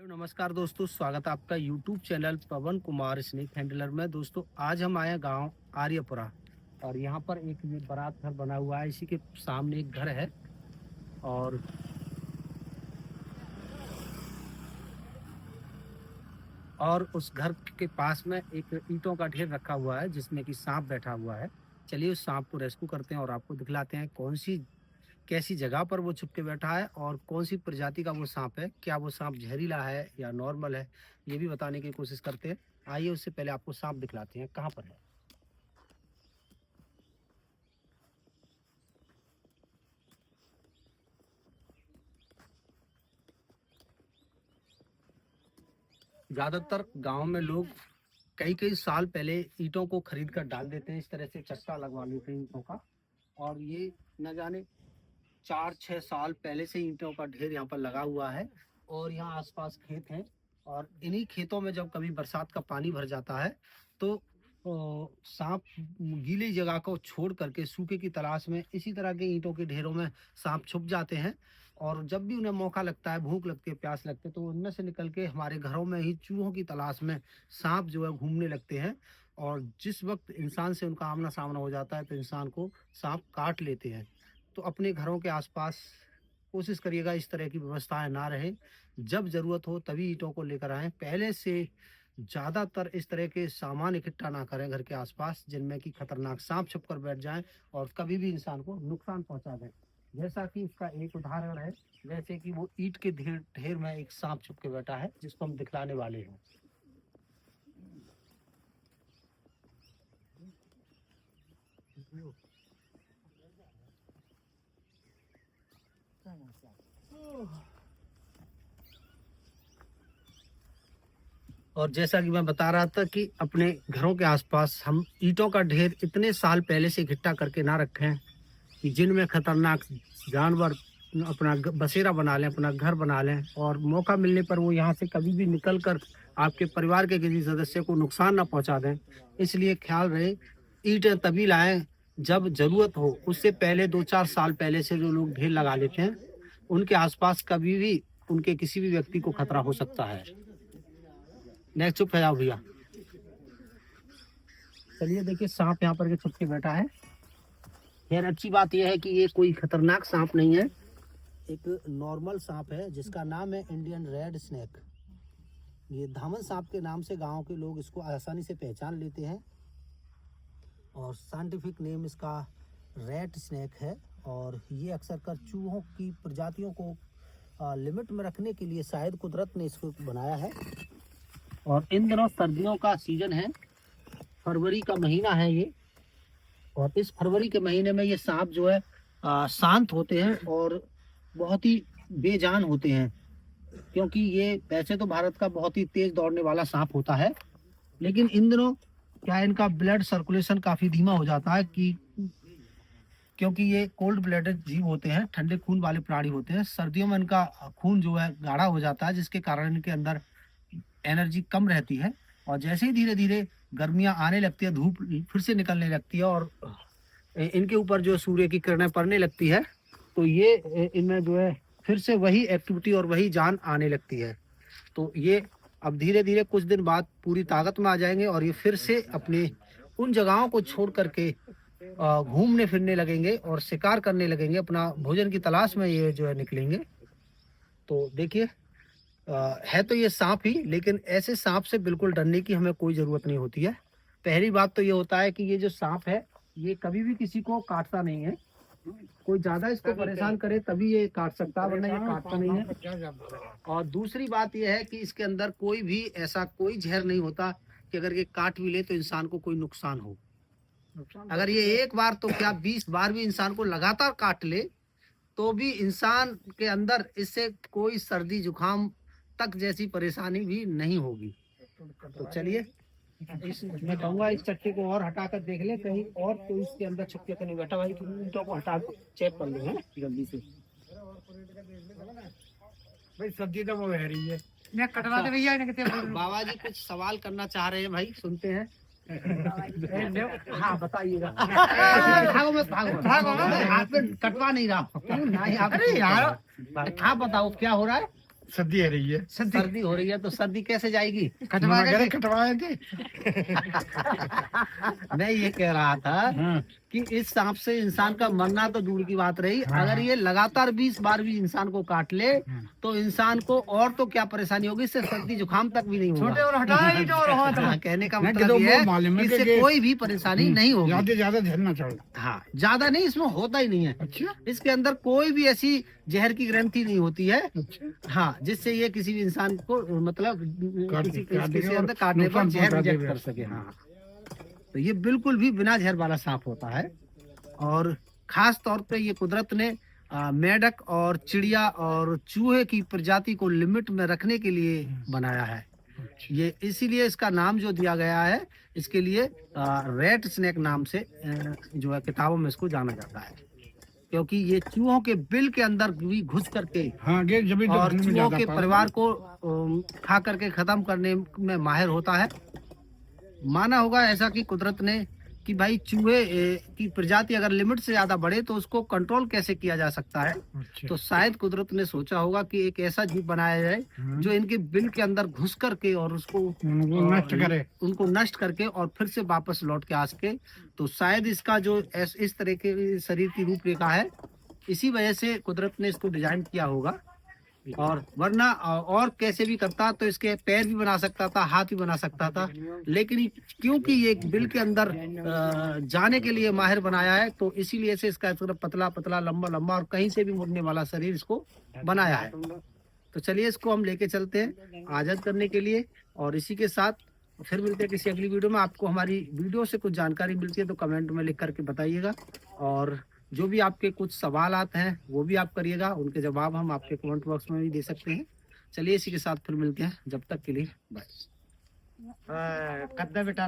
नमस्कार दोस्तों, स्वागत है आपका YouTube चैनल पवन कुमार स्नेक हैंडलर में। दोस्तों आज हम आए गांव आर्यपुरा और यहाँ पर एक ये बारात घर बना हुआ है। इसी के सामने एक घर है और उस घर के पास में एक ईंटों का ढेर रखा हुआ है जिसमें कि सांप बैठा हुआ है। चलिए उस सांप को रेस्क्यू करते हैं और आपको दिखलाते हैं कैसी जगह पर वो छुप के बैठा है और कौन सी प्रजाति का वो सांप है। क्या वो सांप जहरीला है या नॉर्मल है, ये भी बताने की कोशिश करते हैं। आइए उससे पहले आपको सांप दिखलाते हैं कहाँ पर है। ज्यादातर गांव में लोग कई कई साल पहले ईंटों को खरीद कर डाल देते हैं। इस तरह से चस्का लगवा लेते हैं ईंटों का, और ये न जाने 4-6 साल पहले से ईंटों का ढेर यहाँ पर लगा हुआ है। और यहाँ आसपास खेत हैं और इन्हीं खेतों में जब कभी बरसात का पानी भर जाता है तो सांप गीली जगह को छोड़ करके सूखे की तलाश में इसी तरह के ईंटों के ढेरों में सांप छुप जाते हैं। और जब भी उन्हें मौका लगता है, भूख लगती है, प्यास लगती है, तो उनमें से निकल के हमारे घरों में ही चूहों की तलाश में सांप जो है घूमने लगते हैं। और जिस वक्त इंसान से उनका आमना सामना हो जाता है तो इंसान को सांप काट लेते हैं। तो अपने घरों के आसपास कोशिश करिएगा इस तरह की व्यवस्थाएं ना रहे। जब जरूरत हो तभी ईंटों को लेकर आएं। पहले से ज़्यादातर इस तरह के सामान इकट्ठा ना करें घर के आसपास जिनमें कि खतरनाक सांप छुप कर बैठ जाएं और कभी भी इंसान को नुकसान पहुंचा दें। जैसा कि इसका एक उदाहरण है, जैसे कि वो ईंट के ढेर ढेर में एक सांप छुप के बैठा है जिसको हम दिखलाने वाले हैं। और जैसा कि मैं बता रहा था कि अपने घरों के आसपास हम ईंटों का ढेर इतने साल पहले से इकट्ठा करके ना रखें कि जिनमें खतरनाक जानवर अपना बसेरा बना लें, अपना घर बना लें और मौका मिलने पर वो यहाँ से कभी भी निकल कर आपके परिवार के किसी सदस्य को नुकसान ना पहुँचा दें। इसलिए ख्याल रहे, ईंटें तभी लाएं जब जरूरत हो। उससे पहले 2-4 साल पहले से जो लोग ढेर लगा लेते हैं उनके आसपास कभी भी उनके किसी भी व्यक्ति को खतरा हो सकता है। नेक्स्ट चुप है जाओ भैया। चलिए देखिए सांप यहाँ पर छुप के बैठा है। खैर अच्छी बात यह है कि ये कोई खतरनाक सांप नहीं है, एक नॉर्मल सांप है जिसका नाम है इंडियन रेड स्नेक। ये धामन सांप के नाम से गांव के लोग इसको आसानी से पहचान लेते हैं और साइंटिफिक नेम इसका रेड स्नेक है। और ये अक्सर कर चूहों की प्रजातियों को लिमिट में रखने के लिए शायद कुदरत ने इसको बनाया है। और इन दिनों सर्दियों का सीजन है, फरवरी का महीना है ये, और इस फरवरी के महीने में ये सांप जो है शांत होते हैं और बहुत ही बेजान होते हैं। क्योंकि ये वैसे तो भारत का बहुत ही तेज दौड़ने वाला सांप होता है, लेकिन इन दिनों क्या इनका ब्लड सर्कुलेशन काफी धीमा हो जाता है क्योंकि ये कोल्ड ब्लडेड जीव होते हैं, ठंडे खून वाले प्राणी होते हैं। सर्दियों में इनका खून जो है गाढ़ा हो जाता है जिसके कारण इनके अंदर एनर्जी कम रहती है। और जैसे ही धीरे धीरे गर्मियां आने लगती है, धूप फिर से निकलने लगती है और इनके ऊपर जो सूर्य की किरणें पड़ने लगती है तो ये इनमें जो है फिर से वही एक्टिविटी और वही जान आने लगती है। तो ये अब धीरे धीरे कुछ दिन बाद पूरी ताकत में आ जाएंगे और ये फिर से अपने उन जगहों को छोड़ करके घूमने फिरने लगेंगे और शिकार करने लगेंगे। अपना भोजन की तलाश में ये जो है निकलेंगे। तो देखिए है तो ये सांप ही, लेकिन ऐसे सांप से बिल्कुल डरने की हमें कोई जरूरत नहीं होती है। पहली बात तो ये होता है कि ये जो सांप है ये कभी भी किसी को काटता नहीं है। कोई ज्यादा इसको परेशान करे तभी ये काट सकता है, वरना ये काटता नहीं है। और दूसरी बात ये है कि इसके अंदर कोई भी ऐसा कोई जहर नहीं होता कि अगर ये काट भी ले तो इंसान को कोई नुकसान हो। अगर ये एक बार तो क्या 20 बार भी इंसान को लगातार काट ले तो भी इंसान के अंदर इससे कोई सर्दी जुकाम तक जैसी परेशानी भी नहीं होगी। तो चलिए मैं कहूँगा इस चट्टी को और हटाकर देख ले कहीं और तो इसके अंदर छुप के नहीं बैठा। भाई ईंटों को हटा चेक कर लो जल्दी से। भाई सब्जी तो वो है रही है, मैं कटवा दे भैया। बाबा जी कुछ सवाल करना चाह रहे हैं भाई, सुनते हैं। हाँ बताइएगा। भागो मत, भागो मत, हाथ पे कटवा नहीं रहा हूँ। नहीं आप, अरे यार आप बताओ क्या हो रहा है? सर्दी आ रही है। सर्दी हो रही है तो सर्दी कैसे जाएगी? कटवाए थे। मैं ये कह रहा था कि इस सांप से इंसान का मरना तो दूर की बात रही, अगर ये लगातार 20 बार भी इंसान को काट ले तो इंसान को और तो क्या परेशानी होगी, इससे सर्दी जुकाम तक भी नहीं होगा। छोटे और हटाई तो हाँ, कहने का मतलब ये है कि इससे कोई भी परेशानी नहीं होगी। ज्यादा झेलना चाहिए। हाँ, ज्यादा नहीं, इसमें होता ही नहीं है। अच्छा, इसके अंदर कोई भी ऐसी जहर की ग्रंथि नहीं होती है। अच्छा। हाँ, जिससे ये किसी भी इंसान को मतलब किसी काटेगा अंदर और काटने पर नुकसान जहर पहुंचा इंजेक्ट देगा। कर सके। हाँ, तो ये बिल्कुल भी बिना जहर वाला सांप होता है। और खास तौर पे ये कुदरत ने मेढक और चिड़िया और चूहे की प्रजाति को लिमिट में रखने के लिए बनाया है। ये इसीलिए इसका नाम जो दिया गया है, इसके लिए रेड स्नेक नाम से जो है किताबों में इसको जाना जाता है, क्योंकि ये चूहों के बिल के अंदर भी घुस करके हाँ, जब और चूहों के परिवार को खा करके खत्म करने में माहिर होता है। माना होगा ऐसा कि कुदरत ने कि भाई चूहे की प्रजाति अगर लिमिट से ज्यादा बढ़े तो उसको कंट्रोल कैसे किया जा सकता है। अच्छा। तो शायद कुदरत ने सोचा होगा कि एक ऐसा जीव बनाया जाए जो इनके बिल के अंदर घुस करके और उसको नष्ट करे, उनको नष्ट करके और फिर से वापस लौट के आ सके। तो शायद इसका जो इस तरह के शरीर की रूपरेखा है, इसी वजह से कुदरत ने इसको डिजाइन किया होगा। और वरना और कैसे भी करता तो इसके पैर भी बना सकता था, हाथ भी बना सकता था, लेकिन क्योंकि ये बिल के अंदर जाने के लिए माहिर बनाया है, तो इसीलिए से इसका पतला पतला लंबा लंबा और कहीं से भी मुड़ने वाला शरीर इसको बनाया है। तो चलिए इसको हम लेके चलते हैं आजाद करने के लिए। और इसी के साथ फिर मिलते हैं किसी अगली वीडियो में। आपको हमारी वीडियो से कुछ जानकारी मिलती है तो कमेंट में लिख करके बताइएगा, और जो भी आपके कुछ सवाल आते हैं वो भी आप करिएगा, उनके जवाब हम आपके कमेंट बॉक्स में भी दे सकते हैं। चलिए इसी के साथ फिर मिलते हैं, जब तक के लिए बाय। कद्दा बेटा